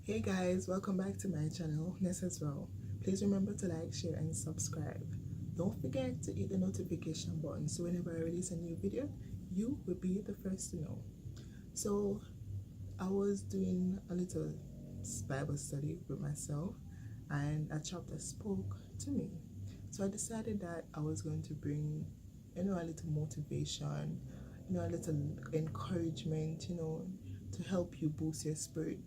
Hey guys, welcome back to my channel, Ness as well. Please remember to like, share and subscribe. Don't forget to hit the notification button so whenever I release a new video, you will be the first to know. So I was doing a little Bible study with myself and a chapter spoke to me. So I decided that I was going to bring, a little motivation, a little encouragement, to help you boost your spirit,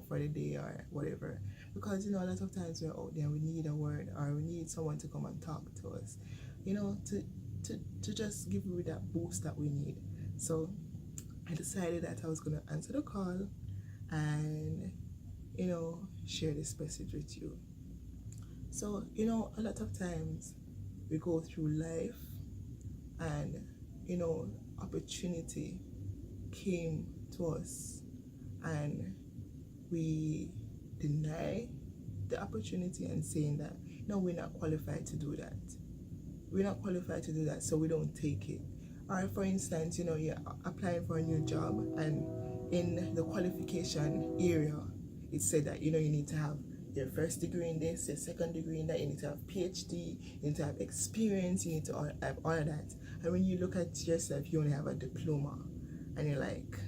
for the day or whatever. Because, a lot of times we're out there, we need a word or we need someone to come and talk to us, to just give you that boost that we need. So I decided that I was going to answer the call and, share this message with you. So, a lot of times we go through life and, opportunity came to us and we deny the opportunity and saying that, no, we're not qualified to do that. We're not qualified to do that, so we don't take it. Or for instance, you're applying for a new job and in the qualification area, it said that, you need to have your first degree in this, your second degree in that, you need to have PhD, you need to have experience, you need to have all of that. And when you look at yourself, you only have a diploma. And you're like,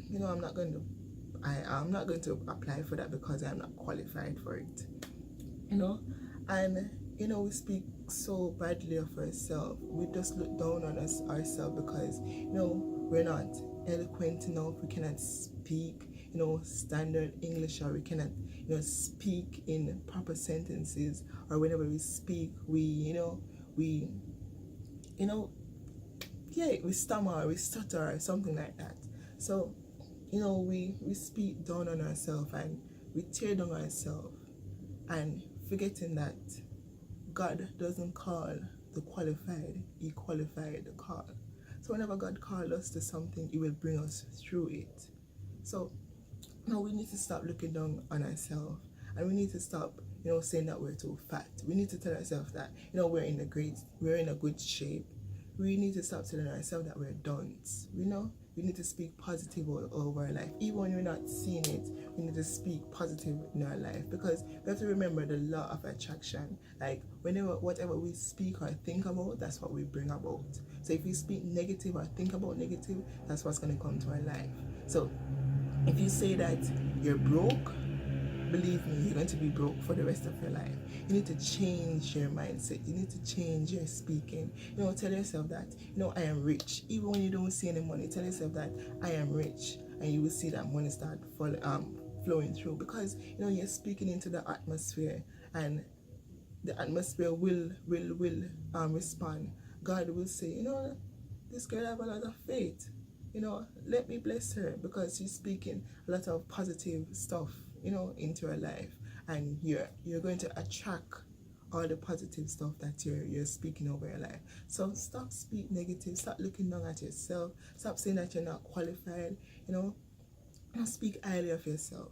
I'm not going to apply for that because I'm not qualified for it. And we speak so badly of ourselves. We just look down on ourselves because we're not eloquent enough. We cannot speak standard English, or we cannot speak in proper sentences, or whenever we speak we stammer or we stutter or something like that. So we speak down on ourselves and we tear down ourselves, and forgetting that God doesn't call the qualified, He qualified the call. So whenever God calls us to something, He will bring us through it. So we need to stop looking down on ourselves, and we need to stop saying that we're too fat. We need to tell ourselves that we're in a good shape. We need to stop telling ourselves that we're dunce. We need to speak positive over our life. Even when we're not seeing it, we need to speak positive in our life, because we have to remember the law of attraction. Like whatever we speak or think about, that's what we bring about. So if we speak negative or think about negative, that's what's going to come to our life. So if you say that you're broke, believe me, you're going to be broke for the rest of your life. You need to change your mindset. You need to change your speaking. Tell yourself that, I am rich. Even when you don't see any money, tell yourself that I am rich, and you will see that money start flowing through, because you're speaking into the atmosphere, and the atmosphere will respond. God will say, this girl have a lot of faith. Let me bless her, because she's speaking a lot of positive stuff into her life, and you're going to attract all the positive stuff that you're speaking over your life. So stop speak negative, stop looking down at yourself, stop saying that you're not qualified, don't speak highly of yourself.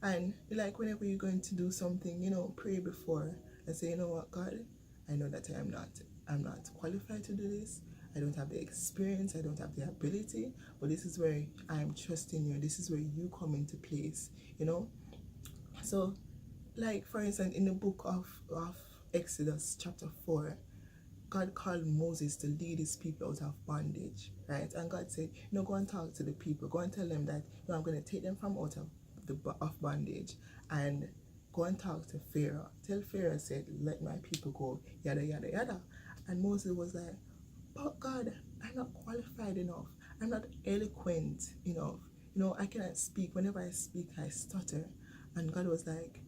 And like whenever you're going to do something, pray before and say, what, God, I know that I'm not qualified to do this. I don't have the experience, I don't have the ability, but this is where I'm trusting you. This is where you come into place, So, like for instance, in the book of Exodus chapter 4, God called Moses to lead his people out of bondage, right? And God said, go and talk to the people, go and tell them that I'm going to take them from out of bondage, and go and talk to Pharaoh. Tell Pharaoh, said, let my people go, yada yada yada. And Moses was like, but God, I'm not qualified enough. I'm not eloquent enough. I cannot speak. Whenever I speak, I stutter. And God was like,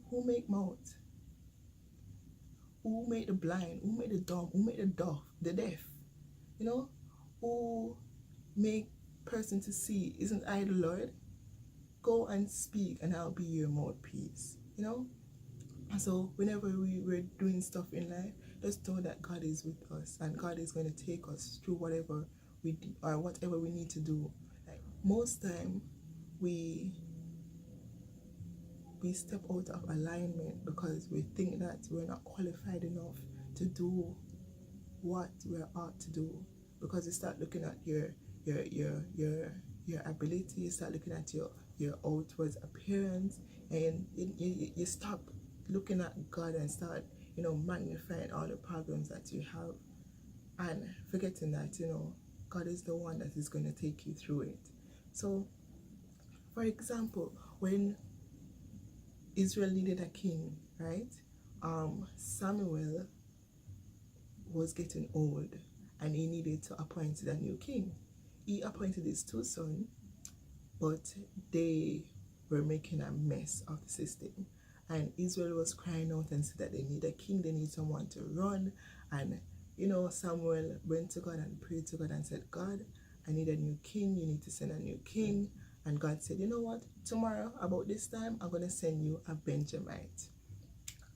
who make mouth? Who made the blind? Who made the dumb? Who made the deaf? Who make person to see? Isn't I the Lord? Go and speak, and I'll be your mouthpiece. So whenever we're doing stuff in life, just know that God is with us, and God is going to take us through whatever we do, or whatever we need to do. Like most time, we step out of alignment because we think that we're not qualified enough to do what we're ought to do, because you start looking at your ability, you start looking at your outward appearance, and you stop looking at God and start, magnifying all the problems that you have, and forgetting that, God is the one that is going to take you through it. So, for example, when Israel needed a king, right? Samuel was getting old and he needed to appoint a new king. He appointed his two sons, but they were making a mess of the system. And Israel was crying out and said that they need a king, they need someone to run. And Samuel went to God and prayed to God and said, God, I need a new king, you need to send a new king. And God said, you know what, tomorrow about this time I'm going to send you a Benjamite.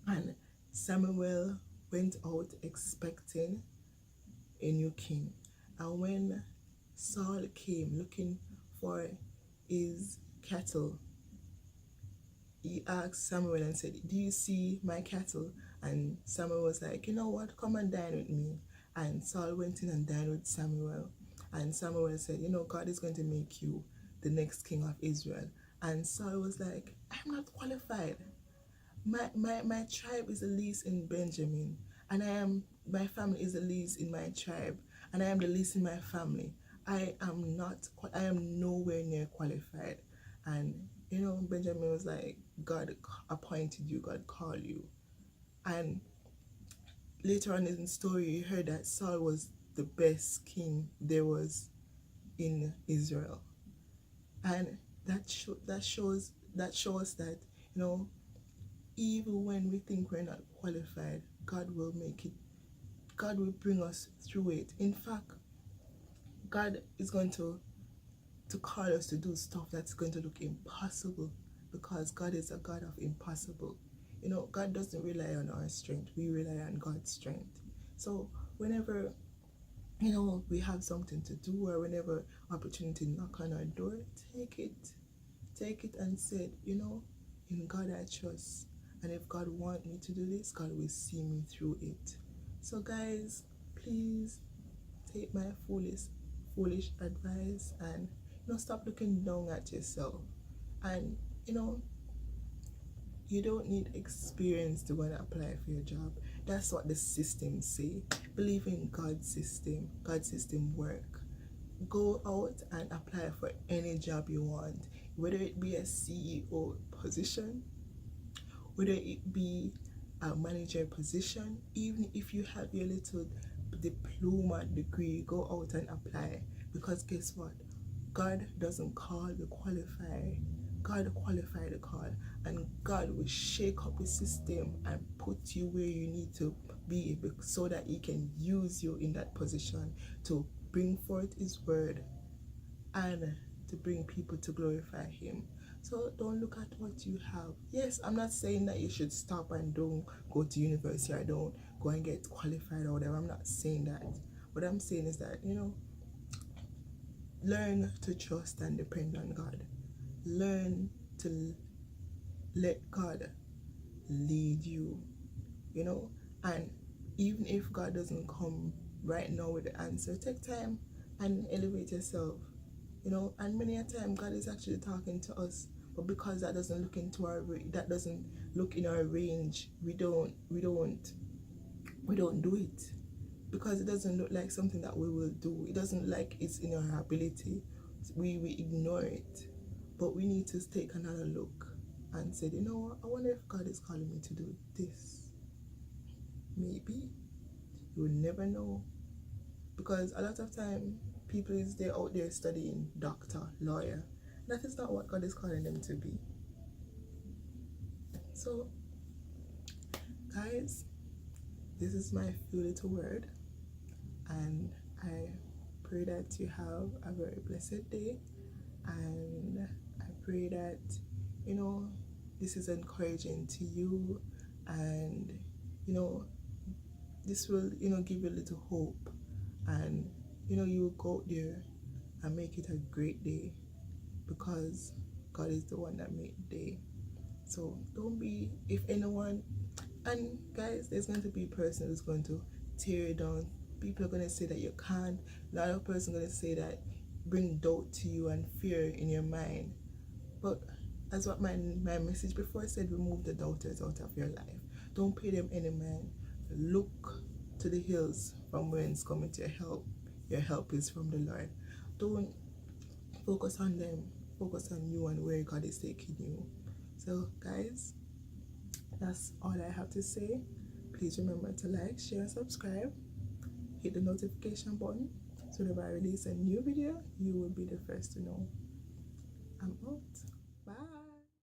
And Samuel went out expecting a new king. And when Saul came looking for his cattle, he asked Samuel and said, do you see my cattle? And Samuel was like, you know what, come and dine with me. And Saul went in and dined with Samuel. And Samuel said, God is going to make you the next king of Israel. And Saul was like, I'm not qualified. My tribe is the least in Benjamin, and my family is the least in my tribe, and I am the least in my family. I am nowhere near qualified. And Benjamin was like, God appointed you, God called you. And later on in the story, you heard that Saul was the best king there was in Israel. And that shows that even when we think we're not qualified, God will make it. God will bring us through it. In fact, God is going to call us to do stuff that's going to look impossible, because God is a God of impossible. God doesn't rely on our strength. We rely on God's strength. So whenever we have something to do, or whenever opportunity knock on our door, take it and say, in God I trust. And if God wants me to do this, God will see me through it. So guys, please take my foolish advice and stop looking down at yourself. And you don't need experience to go and apply for your job. That's what the systems say. Believe in God's system. God's system work. Go out and apply for any job you want, whether it be a CEO position, whether it be a manager position. Even if you have your little diploma degree, go out and apply, because guess what, God doesn't call the qualified, God qualified the call, and God will shake up the system and put you where you need to be, so that He can use you in that position to bring forth His word and to bring people to glorify Him. So don't look at what you have. Yes, I'm not saying that you should stop and don't go to university or don't go and get qualified or whatever. I'm not saying that. What I'm saying is that, learn to trust and depend on God. Learn to let God lead you, and even if God doesn't come right now with the answer, take time and elevate yourself. And many a time God is actually talking to us, but because that doesn't look in our range, we don't do it, because it doesn't look like something that we will do. It doesn't look like it's in our ability. We ignore it. But we need to take another look and say, I wonder if God is calling me to do this. Maybe. You will never know, because a lot of time people is out there studying doctor, lawyer. That is not what God is calling them to be. So guys, this is my few little word, and I pray that you have a very blessed day, and I pray that this is encouraging to you, and this will give you a little hope, and you will go out there and make it a great day, because God is the one that made the day. So don't be, if anyone, and guys, there's going to be a person who's going to tear you down. People are going to say that you can't. Another person going to say that, bring doubt to you and fear in your mind. But as what my message before said, remove the doubters out of your life. Don't pay them any mind. Look to the hills from whence cometh your help. Your help is from the Lord. Don't focus on them. Focus on you and where God is taking you. So guys, that's all I have to say. Please remember to like, share, and subscribe. Hit the notification button so that if I release a new video, you will be the first to know. I'm out.